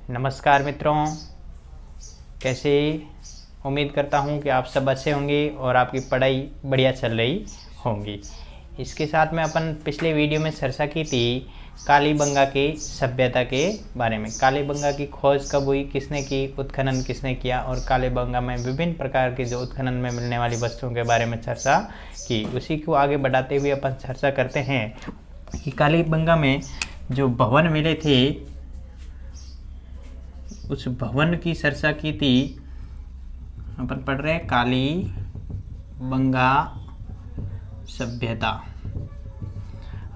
नमस्कार मित्रों, कैसे? उम्मीद करता हूँ कि आप सब अच्छे होंगे और आपकी पढ़ाई बढ़िया चल रही होंगी। इसके साथ में अपन पिछले वीडियो में चर्चा की थी कालीबंगा की सभ्यता के बारे में। कालीबंगा की खोज कब हुई, किसने की, उत्खनन किसने किया और कालीबंगा में विभिन्न प्रकार के जो उत्खनन में मिलने वाली वस्तुओं के बारे में चर्चा की। उसी को आगे बढ़ाते हुए अपन चर्चा करते हैं कि कालीबंगा में जो भवन मिले थे उस भवन की चर्चा की थी। अपन पढ़ रहे हैं कालीबंगा सभ्यता।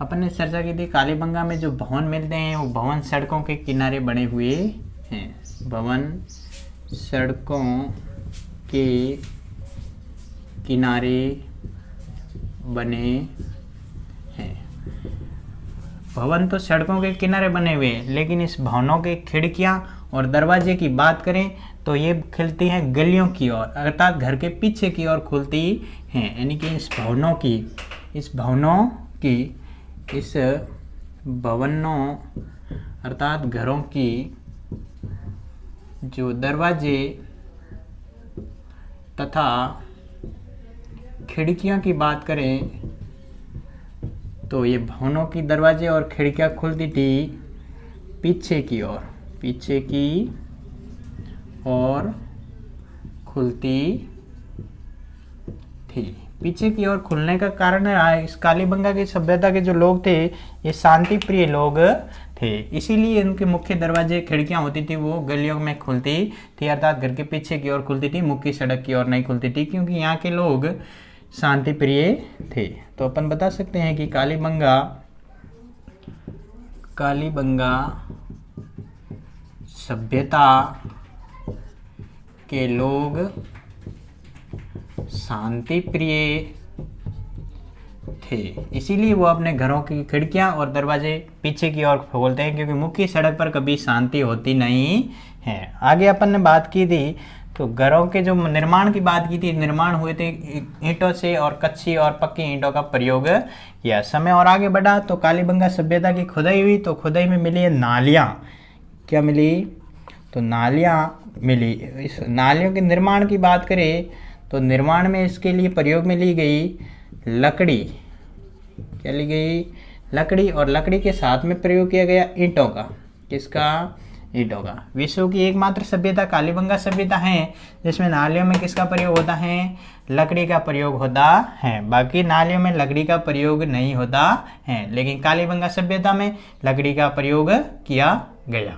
अपन ने चर्चा की थी कालीबंगा में जो भवन मिलते हैं वो भवन सड़कों के किनारे बने हुए हैं। भवन सड़कों के किनारे बने हैं। भवन तो सड़कों के किनारे बने हुए हैं, लेकिन इस भवनों के खिड़कियां और दरवाजे की बात करें तो ये खुलती हैं गलियों की ओर, अर्थात घर के पीछे की ओर खुलती हैं। यानी कि इस भवनों अर्थात घरों की जो दरवाजे तथा खिड़कियां की बात करें तो ये भवनों की दरवाजे और खिड़कियां खुलती थी पीछे की ओर खुलती थी। पीछे की ओर खुलने का कारण है इस कालीबंगा की सभ्यता के जो लोग थे ये शांति प्रिय लोग थे, इसीलिए इनके मुख्य दरवाजे खिड़कियां होती थी वो गलियों में खुलती थी, अर्थात घर के पीछे की ओर खुलती थी, मुख्य सड़क की ओर नहीं खुलती थी, क्योंकि यहाँ के लोग शांति प्रिय थे। तो अपन बता सकते हैं कि कालीबंगा सभ्यता के लोग शांति प्रिय थे, इसीलिए वो अपने घरों की खिड़कियां और दरवाजे पीछे की ओर खोलते हैं, क्योंकि मुख्य सड़क पर कभी शांति होती नहीं है। आगे अपन ने बात की थी तो घरों के जो निर्माण की बात की थी, निर्माण हुए थे ईंटों से और कच्ची और पक्की ईंटों का प्रयोग किया। समय और आगे बढ़ा तो कालीबंगा सभ्यता की खुदाई हुई, तो खुदाई में मिली नालियाँ। क्या मिली? तो नालियाँ मिली। इस नालियों के निर्माण की बात करें तो निर्माण में इसके लिए प्रयोग में ली गई लकड़ी। क्या ली गई? लकड़ी, और लकड़ी के साथ में प्रयोग किया गया ईंटों का। किसका? ईंटों का। विश्व की एकमात्र सभ्यता कालीबंगा सभ्यता है जिसमें नालियों में किसका प्रयोग होता है? लकड़ी का प्रयोग होता है। बाकी नालियों में लकड़ी का प्रयोग नहीं होता है, लेकिन कालीबंगा सभ्यता में लकड़ी का प्रयोग किया गया।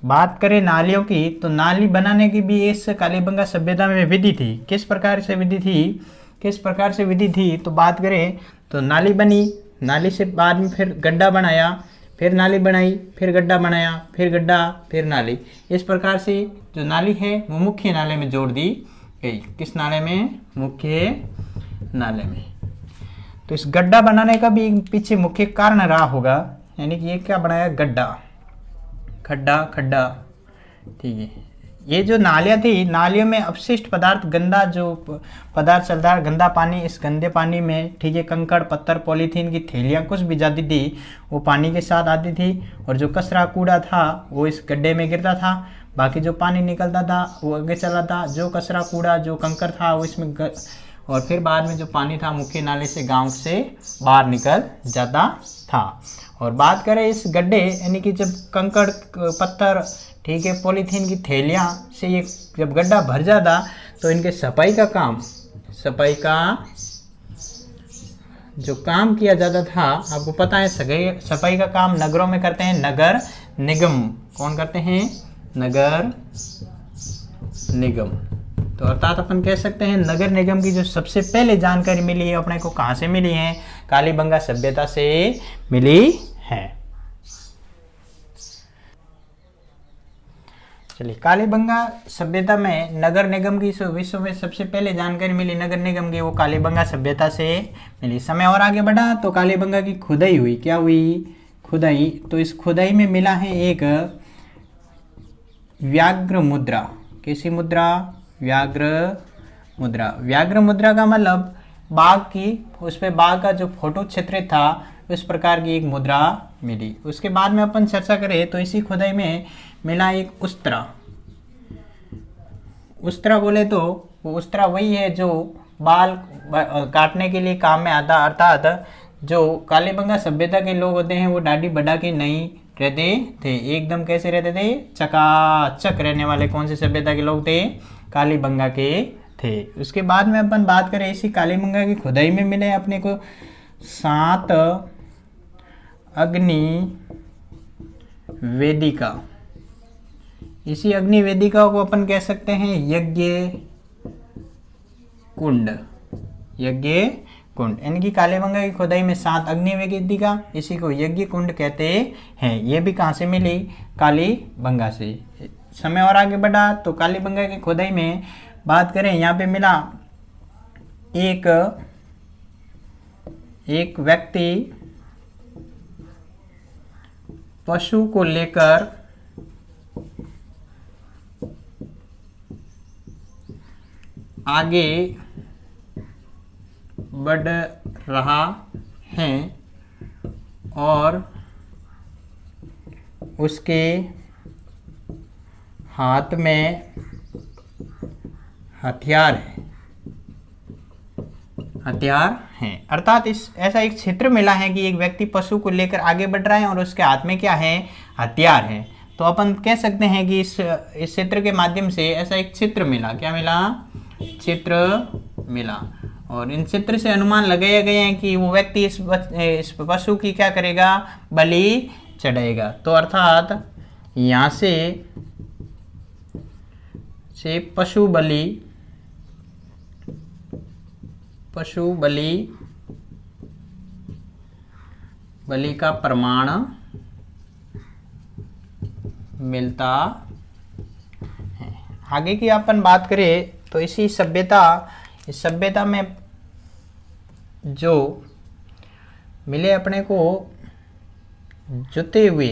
बात करें नालियों की तो नाली बनाने की भी इस कालीबंगा सभ्यता में विधि थी। किस प्रकार से विधि थी? तो बात करें तो नाली बनी, नाली से बाद में फिर गड्ढा बनाया, फिर नाली बनाई, फिर गड्ढा बनाया, फिर गड्ढा, फिर नाली। इस प्रकार से जो नाली है वो मुख्य नाले में जोड़ दी गई। किस नाले में? मुख्य नाले में। तो इस गड्ढा बनाने का भी पीछे मुख्य कारण रहा होगा, यानी कि ये क्या बनाया? गड्ढा, खड्डा, ठीक है। ये जो नालियाँ थी, नालियों में अपशिष्ट पदार्थ, गंदा जो पदार्थ चलता है, गंदा पानी, इस गंदे पानी में, ठीक है, कंकड़ पत्थर, पॉलीथीन की थैलियाँ कुछ भी जाती थी वो पानी के साथ आती थी, और जो कचरा कूड़ा था वो इस गड्ढे में गिरता था। बाकी जो पानी निकलता था वो आगे चला था, जो कचरा कूड़ा जो कंकड़ था वो इसमें और फिर बाद में जो पानी था मुख्य नाले से गांव से बाहर निकल जाता था। और बात करें इस गड्ढे, यानी कि जब कंकड़ पत्थर, ठीक है, पॉलीथीन की थैलियाँ से ये जब गड्ढा भर जाता तो इनके सफाई का जो काम किया जाता था, आपको पता है सफाई का काम नगरों में करते हैं नगर निगम। कौन करते हैं? नगर निगम। तो अर्थात अपन कह सकते हैं नगर निगम की जो सबसे पहले जानकारी मिली है अपने को कहाँ से मिली है? कालीबंगा सभ्यता से मिली है। चलिए, कालीबंगा सभ्यता में नगर निगम की विश्व में सबसे पहले जानकारी मिली नगर निगम की, वो कालीबंगा सभ्यता से मिली। समय और आगे बढ़ा तो कालीबंगा की खुदाई हुई। क्या हुई? खुदाई। तो इस खुदाई में मिला है एक व्याघ्र मुद्रा। कैसी मुद्रा? व्याघ्र मुद्रा का मतलब बाघ की, उस पे बाघ का जो फोटो चित्रित था उस प्रकार की एक मुद्रा मिली। उसके बाद में अपन चर्चा करें तो इसी खुदाई में मिला एक उस्त्रा। उस्त्रा बोले तो वो उस्त्रा वही है जो बाल काटने के लिए काम में आता, अर्थात जो कालीबंगा सभ्यता के लोग होते हैं वो दाढ़ी बढ़ा के नहीं रहते थे, एकदम कैसे रहते थे, चकाचक रहने वाले कौन सी सभ्यता के लोग थे, कालीबंगा के थे। उसके बाद में अपन बात करें इसी कालीबंगा की खुदाई में मिले अपने को 7 अग्नि वेदिका। इसी अग्नि वेदिका को अपन कह सकते हैं यज्ञ कुंड, यज्ञ कुंड। यानी कि कालीबंगा की खुदाई में 7 अग्नि वेदिका, इसी को यज्ञ कुंड कहते हैं। ये भी कहाँ से मिली, कालीबंगा से। समय और आगे बढ़ा तो कालीबंगा की खुदाई में बात करें, यहाँ पे मिला एक व्यक्ति पशु को लेकर आगे बढ़ रहा है और उसके हाथ में हथियार है। अर्थात ऐसा एक क्षेत्र मिला है कि एक व्यक्ति पशु को लेकर आगे बढ़ रहा है और उसके हाथ में क्या है, हथियार है। तो अपन कह सकते हैं कि इस क्षेत्र के माध्यम से ऐसा एक चित्र मिला, क्या मिला, चित्र मिला। और इन चित्र से अनुमान लगाया गया है कि वो व्यक्ति इस पशु की क्या करेगा, बलि चढ़ाएगा। तो अर्थात यहाँ से पशु बलि का प्रमाण मिलता है। आगे की अपन बात करें तो इस सभ्यता में जो मिले अपने को जुते हुए,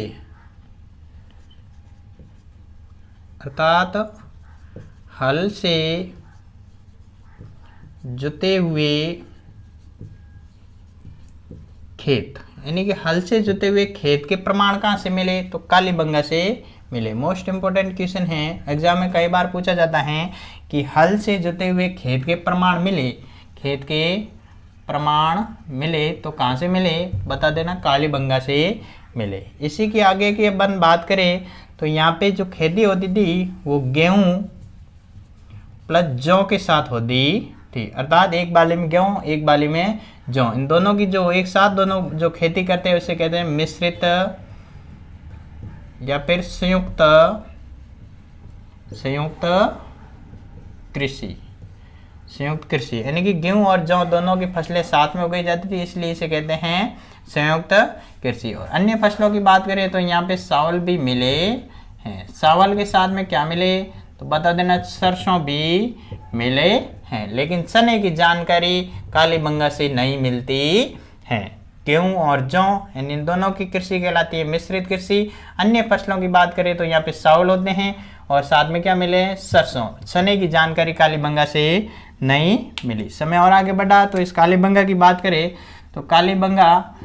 अर्थात हल से जुते हुए खेत, यानी कि हल से जुते हुए खेत के प्रमाण कहाँ से मिले, तो कालीबंगा से मिले। मोस्ट इंपोर्टेंट क्वेश्चन है, एग्जाम में कई बार पूछा जाता है कि हल से जुते हुए खेत के प्रमाण मिले, खेत के प्रमाण मिले तो कहाँ से मिले, बता देना, कालीबंगा से मिले। इसी के आगे की अपन बात करें तो यहाँ पे जो खेती होती थी वो गेहूं प्लस जौ के साथ होती थी, अर्थात एक बाली में गेहूं एक बाली में जौ, इन दोनों की जो एक साथ दोनों जो खेती करते हैं उसे कहते हैं मिश्रित या फिर संयुक्त कृषि, यानी कि गेहूं और जौ दोनों की फसलें साथ में उगाई जाती थी, इसलिए इसे कहते हैं संयुक्त कृषि। और अन्य फसलों की बात करें तो यहाँ पे चावल भी मिले हैं। चावल के साथ में क्या मिले, तो बता देना, सरसों भी मिले हैं। लेकिन चने की जानकारी कालीबंगा से नहीं मिलती है। गेहूं और जौ इन दोनों की कृषि कहलाती है मिश्रित कृषि। अन्य फसलों की बात करें तो यहाँ पे चावल होते हैं और साथ में क्या मिले, सरसों। चने की जानकारी कालीबंगा से नहीं मिली। समय और आगे बढ़ा तो इस कालीबंगा की बात करें तो कालीबंगा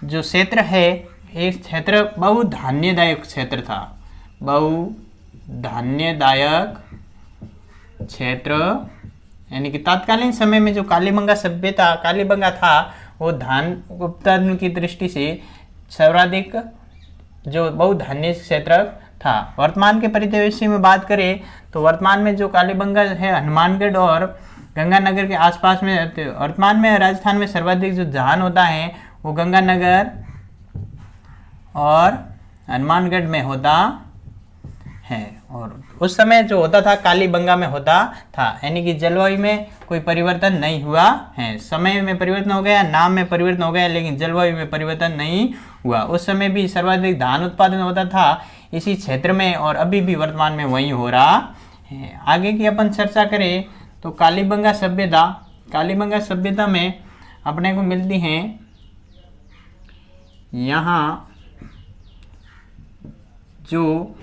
जो क्षेत्र है, एक क्षेत्र बहुधान्यदायक क्षेत्र था, बहुधान्यदायक क्षेत्र, यानी कि तत्कालीन समय में जो कालीबंगा था वो धान उत्पादन की दृष्टि से सर्वाधिक जो बहुधान्य क्षेत्र था। वर्तमान के परिदृश्य में बात करें तो वर्तमान में जो कालीबंगा है हनुमानगढ़ और गंगानगर के आसपास में, वर्तमान में राजस्थान में सर्वाधिक जो धान होता है वो गंगानगर और हनुमानगढ़ में होता है, और उस समय जो होता था कालीबंगा में होता था। यानी कि जलवायु में कोई परिवर्तन नहीं हुआ है, समय में परिवर्तन हो गया, नाम में परिवर्तन हो गया, लेकिन जलवायु में परिवर्तन नहीं हुआ। उस समय भी सर्वाधिक धान उत्पादन होता था इसी क्षेत्र में और अभी भी वर्तमान में वही हो रहा है। आगे की अपन चर्चा करें तो कालीबंगा सभ्यता में अपने को मिलती हैं यहाँ जो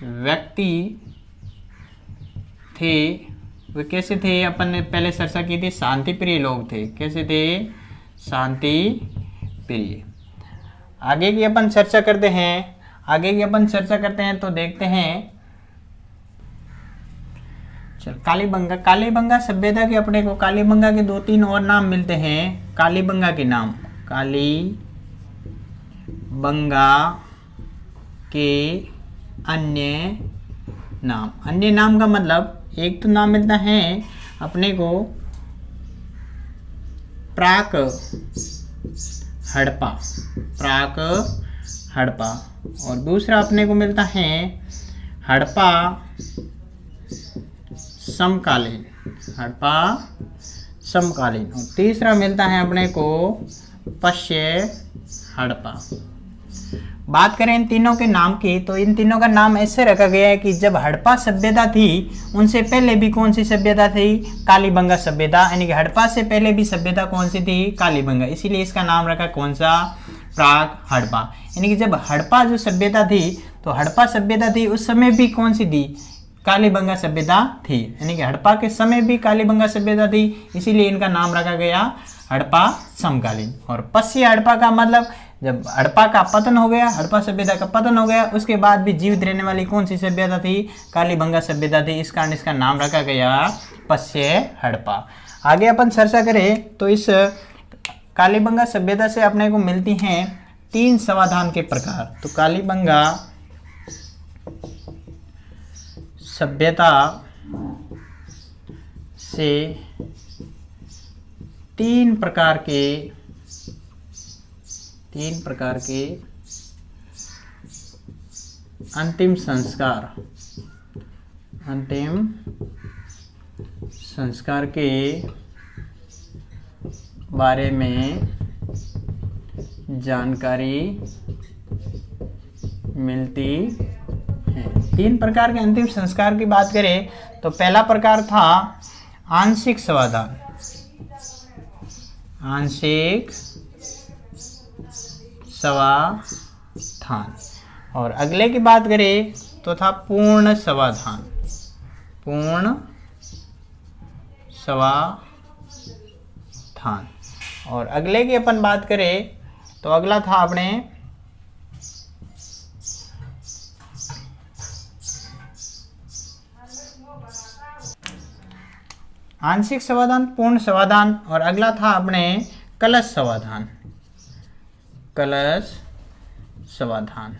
व्यक्ति थे वे कैसे थे, अपन ने पहले चर्चा की थी, शांति प्रिय लोग थे। कैसे थे, शांति प्रिय। आगे की अपन चर्चा करते हैं तो देखते हैं। चल कालीबंगा सभ्यता के अपने को कालीबंगा के 2-3 और नाम मिलते हैं। कालीबंगा के नाम, कालीबंगा के अन्य नाम का मतलब एक तो नाम मिलता है अपने को प्राक हड़प्पा और दूसरा अपने को मिलता है हड़प्पा समकालीन और तीसरा मिलता है अपने को पश्य हड़प्पा। बात करें इन तीनों के नाम की तो इन तीनों का नाम ऐसे रखा गया है कि जब हड़प्पा सभ्यता थी उनसे पहले भी कौन सी सभ्यता थी? कालीबंगा सभ्यता, यानी कि हड़प्पा से पहले भी सभ्यता कौन सी थी? कालीबंगा। इसीलिए इसका नाम रखा कौन सा? प्राक हड़प्पा। यानी कि जब हड़प्पा जो सभ्यता थी तो हड़प्पा सभ्यता थी उस समय भी कौन सी थी? कालीबंगा सभ्यता थी। यानी कि हड़प्पा के समय भी कालीबंगा सभ्यता थी, इसीलिए इनका नाम रखा गया हड़प्पा समकालीन। और पश्य हड़प्पा का मतलब जब हड़प्पा का पतन हो गया, हड़प्पा सभ्यता का पतन हो गया, उसके बाद भी जीवित रहने वाली कौन सी सभ्यता थी? कालीबंगा सभ्यता थी। इस कारण इसका नाम रखा गया पश्य हड़प्पा। आगे अपन चर्चा करें तो इस कालीबंगा सभ्यता से अपने को मिलती हैं 3 समाधान के प्रकार। तो कालीबंगा सभ्यता से 3 प्रकार के अंतिम संस्कार के बारे में जानकारी मिलती है। 3 प्रकार के अंतिम संस्कार की बात करें तो पहला प्रकार था आंशिक समाधान, और अगले की बात करें तो था पूर्ण समाधान, और अगले की अपन बात करें तो अगला था अपने आंशिक समाधान, पूर्ण समाधान, और अगला था अपने कलश समाधान।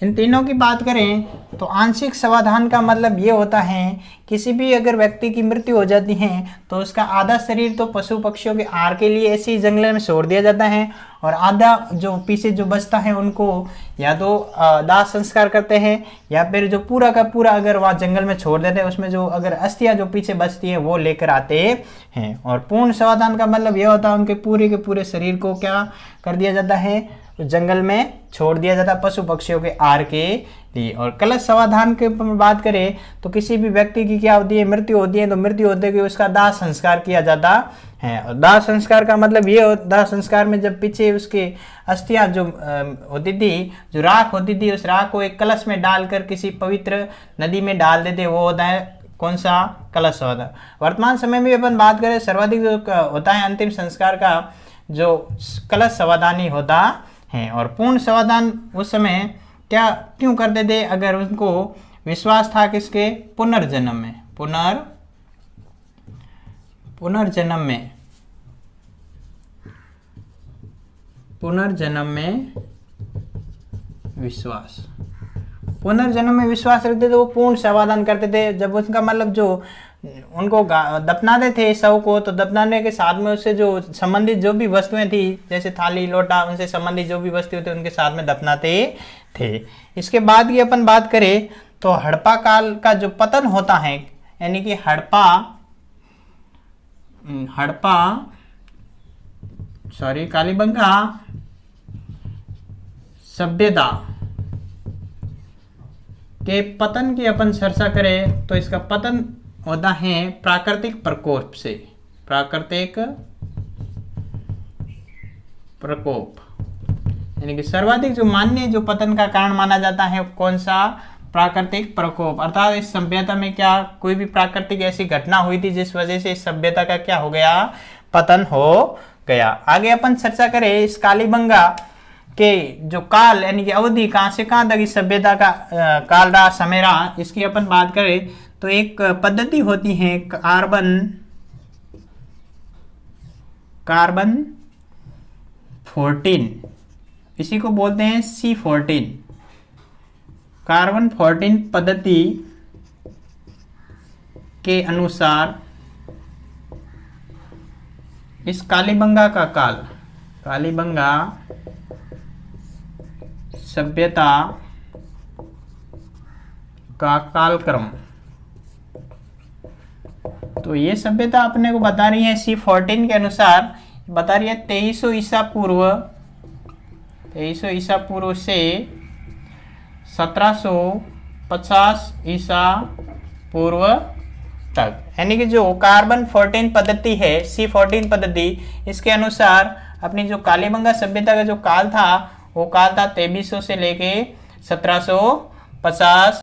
इन तीनों की बात करें तो आंशिक समाधान का मतलब ये होता है किसी भी अगर व्यक्ति की मृत्यु हो जाती है तो उसका आधा शरीर तो पशु पक्षियों के आहार के लिए ऐसे ही जंगल में छोड़ दिया जाता है और आधा जो पीछे जो बचता है उनको या तो दाह संस्कार करते हैं या फिर जो पूरा का पूरा अगर वहाँ जंगल में छोड़ देते हैं उसमें जो अगर अस्थियाँ जो पीछे बचती है वो लेकर आते हैं। और पूर्ण समाधान का मतलब यह होता है उनके पूरे के पूरे शरीर को क्या कर दिया जाता है, जंगल में छोड़ दिया जाता है पशु पक्षियों के आहार के लिए। और कलश समाधान की बात करें तो किसी भी व्यक्ति की क्या होती है, मृत्यु होती है, तो मृत्यु होते कि उसका दाह संस्कार किया जाता है। और दाह संस्कार का मतलब ये, दाह संस्कार में जब पीछे उसके अस्थियां जो होती थी, जो राख होती थी, उस राख को एक कलश में डालकर किसी पवित्र नदी में डाल देते, वो होता है कौन सा? कलश समाधान। वर्तमान समय में अपन बात करें सर्वाधिक जो होता है अंतिम संस्कार का जो कलश समाधान ही होता है। और पूर्ण समाधान उस समय क्या क्यों करते थे? अगर उनको विश्वास था किसके? पुनर्जन्म में, पुनर्जन्म में विश्वास रखते थे, वो पूर्ण समाधान करते थे। जब उनका मतलब जो उनको दफनाते थे शव को, तो दफनाने के साथ में उससे जो संबंधित जो भी वस्तुएं थी जैसे थाली लोटा, उनसे संबंधित जो भी वस्तुएं थी उनके साथ में दफनाते थे। इसके बाद की अपन बात करें तो हड़प्पा काल का जो पतन होता है, यानी कि कालीबंगा सभ्यता के पतन की अपन चर्चा करें तो इसका पतन होता है प्राकृतिक प्रकोप से। यानी कि सर्वाधिक जो मान्य जो पतन का कारण माना जाता है कौन सा? प्राकृतिक प्रकोप। अर्थात इस सभ्यता में क्या कोई भी प्राकृतिक ऐसी घटना हुई थी जिस वजह से इस सभ्यता का क्या हो गया? पतन हो गया। आगे अपन चर्चा करें इस कालीबंगा के जो काल यानी कि अवधि कहां से कहां तक इस सभ्यता का काल रहा, समय रहा, इसकी अपन बात करें तो एक पद्धति होती है कार्बन 14, इसी को बोलते हैं C14। कार्बन 14 पद्धति के अनुसार इस कालीबंगा का काल, कालीबंगा सभ्यता का कालक्रम, तो ये सभ्यता अपने को बता रही है C14 के अनुसार, बता रही है 2300 ईसा पूर्व से 1750 ईसा पूर्व तक, यानी कि जो कार्बन 14 पद्धति है, C14 पद्धति, इसके अनुसार अपनी जो कालीबंगा सभ्यता का जो काल था वो काल था 2300 से लेके 1750